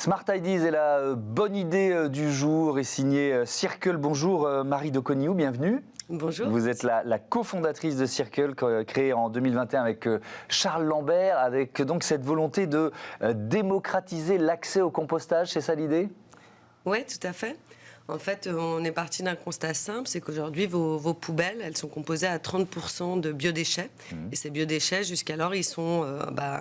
Smart Ideas est la bonne idée du jour et signée Circle. Bonjour Marie Doconiou, bienvenue. Bonjour. Vous êtes la cofondatrice de Circle, créée en 2021 avec Charles Lambert, avec donc cette volonté de démocratiser l'accès au compostage, c'est ça l'idée ? Oui, tout à fait. En fait, on est parti d'un constat simple, c'est qu'aujourd'hui, vos poubelles, elles sont composées à 30% de biodéchets. Et ces biodéchets, jusqu'alors, ils sont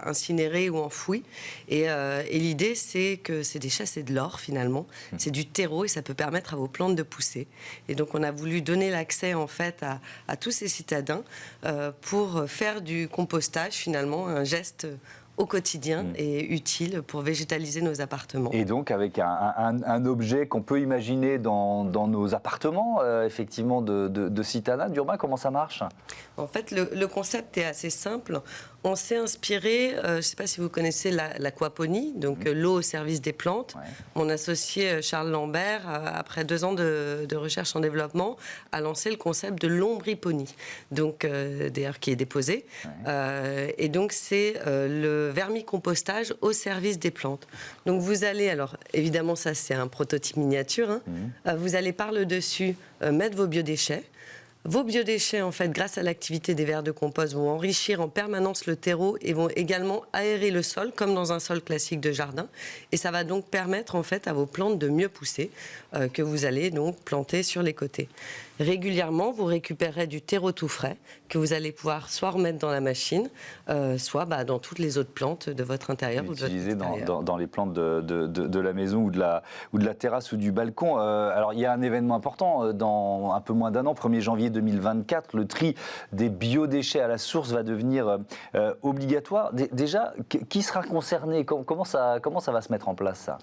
incinérés ou enfouis. Et l'idée, c'est que ces déchets, c'est de l'or, finalement. C'est du terreau et ça peut permettre à vos plantes de pousser. Et donc, on a voulu donner l'accès, en fait, à tous ces citadins pour faire du compostage, finalement, un geste au quotidien et utile pour végétaliser nos appartements. Et donc avec un objet qu'on peut imaginer dans nos appartements, effectivement, de citadins. Urbain, comment ça marche ? En fait, le concept est assez simple. On s'est inspiré, je ne sais pas si vous connaissez l'aquaponie, donc l'eau au service des plantes. Ouais. Mon associé Charles Lambert, après 2 ans de recherche en développement, a lancé le concept de l'ombriponie, donc d'ailleurs qui est déposé. Ouais. Et donc c'est le vermicompostage au service des plantes. Donc vous allez, alors évidemment ça c'est un prototype miniature, vous allez par le dessus mettre vos biodéchets. Vos biodéchets, en fait, grâce à l'activité des vers de compost, vont enrichir en permanence le terreau et vont également aérer le sol, comme dans un sol classique de jardin. Et ça va donc permettre, en fait, à vos plantes de mieux pousser, que vous allez donc planter sur les côtés. Régulièrement, vous récupérerez du terreau tout frais, que vous allez pouvoir soit remettre dans la machine, soit dans toutes les autres plantes de votre intérieur ou de votre extérieur. Utiliser dans les plantes de la maison ou de la terrasse ou du balcon. Alors, il y a un événement important dans un peu moins d'1 an, 1er janvier 2024, le tri des biodéchets à la source va devenir obligatoire. Déjà, qui sera concerné ? Comment ça va se mettre en place, ça ?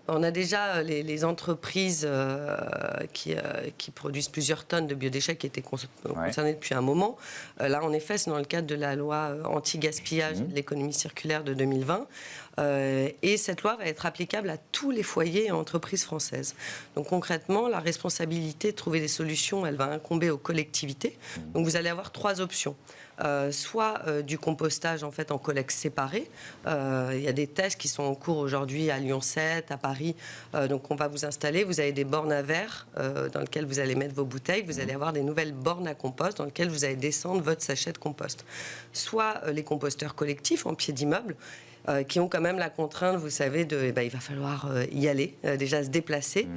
On a déjà les entreprises qui produisent plusieurs tonnes de biodéchets qui étaient concernées depuis un moment. Là, en effet, c'est dans le cadre de la loi anti-gaspillage et de l'économie circulaire de 2020. Et cette loi va être applicable à tous les foyers et entreprises françaises. Donc concrètement, la responsabilité de trouver des solutions, elle va incomber aux collectivités. Donc vous allez avoir 3 options. Soit du compostage en fait en collecte séparée. Il y a des tests qui sont en cours aujourd'hui à Lyon 7, à Paris. Donc on va vous installer, vous avez des bornes à verre dans lesquelles vous allez mettre vos bouteilles. Vous allez avoir des nouvelles bornes à compost dans lesquelles vous allez descendre votre sachet de compost. Soit les composteurs collectifs en pied d'immeuble, qui ont quand même la contrainte, vous savez, il va falloir y aller, déjà se déplacer.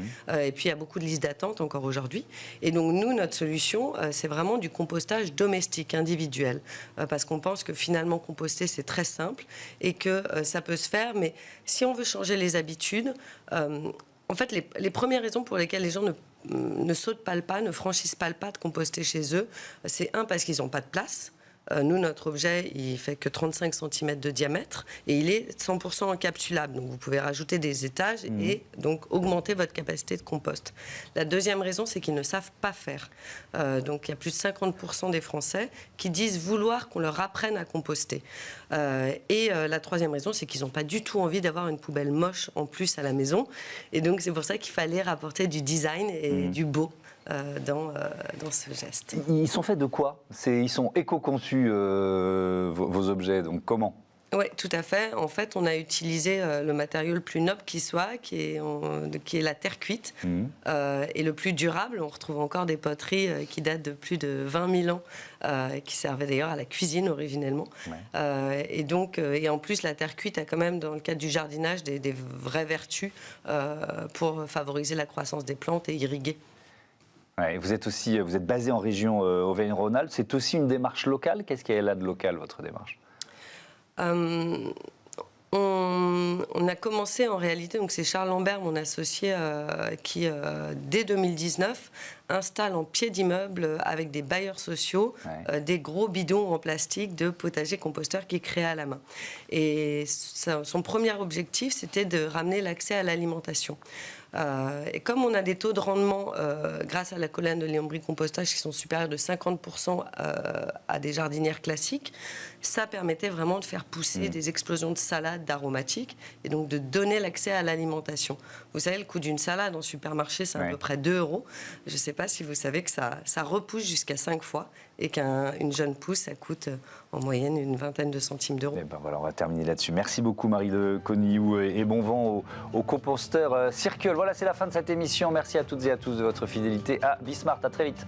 Et puis, il y a beaucoup de listes d'attente encore aujourd'hui. Et donc, nous, notre solution, c'est vraiment du compostage domestique, individuel. Parce qu'on pense que finalement, composter, c'est très simple et que ça peut se faire. Mais si on veut changer les habitudes, en fait, les premières raisons pour lesquelles les gens ne sautent pas le pas, ne franchissent pas le pas de composter chez eux, c'est parce qu'ils n'ont pas de place. Nous, notre objet, il fait que 35 cm de diamètre et il est 100% encapsulable. Donc, vous pouvez rajouter des étages et donc augmenter votre capacité de compost. La deuxième raison, c'est qu'ils ne savent pas faire. Donc, il y a plus de 50% des Français qui disent vouloir qu'on leur apprenne à composter. Et la troisième raison, c'est qu'ils n'ont pas du tout envie d'avoir une poubelle moche en plus à la maison. Et donc, c'est pour ça qu'il fallait rapporter du design et du beau dans ce geste. Ils sont faits de quoi ? Ils sont éco-conçus, vos objets, donc comment ? Oui, tout à fait. En fait, on a utilisé le matériau le plus noble qui soit, qui est la terre cuite, et le plus durable. On retrouve encore des poteries qui datent de plus de 20 000 ans, qui servaient d'ailleurs à la cuisine originellement. Ouais. Et en plus, la terre cuite a quand même, dans le cadre du jardinage, des vraies vertus pour favoriser la croissance des plantes et irriguer. Ouais, vous êtes basé en région Auvergne-Rhône-Alpes. C'est aussi une démarche locale. Qu'est-ce qu'il y a là de local, votre démarche ? On a commencé en réalité, donc c'est Charles Lambert, mon associé, qui dès 2019 installe en pied d'immeuble avec des bailleurs sociaux des gros bidons en plastique de potager composteur qu'il crée à la main. Et son premier objectif, c'était de ramener l'accès à l'alimentation. Et comme on a des taux de rendement grâce à la colonne de lombricompostage qui sont supérieurs de 50% à des jardinières classiques, ça permettait vraiment de faire pousser des explosions de salades, d'aromatiques, et donc de donner l'accès à l'alimentation. Vous savez, le coût d'une salade en supermarché, c'est à peu près 2 €. Je ne sais pas si vous savez que ça repousse jusqu'à 5 fois et qu'une jeune pousse, ça coûte en moyenne une vingtaine de centimes d'euros. Et ben voilà, on va terminer là-dessus. Merci beaucoup Marie Le Conillou et bon vent au composteur Circle. Voilà, c'est la fin de cette émission. Merci à toutes et à tous de votre fidélité à Bismart. À très vite.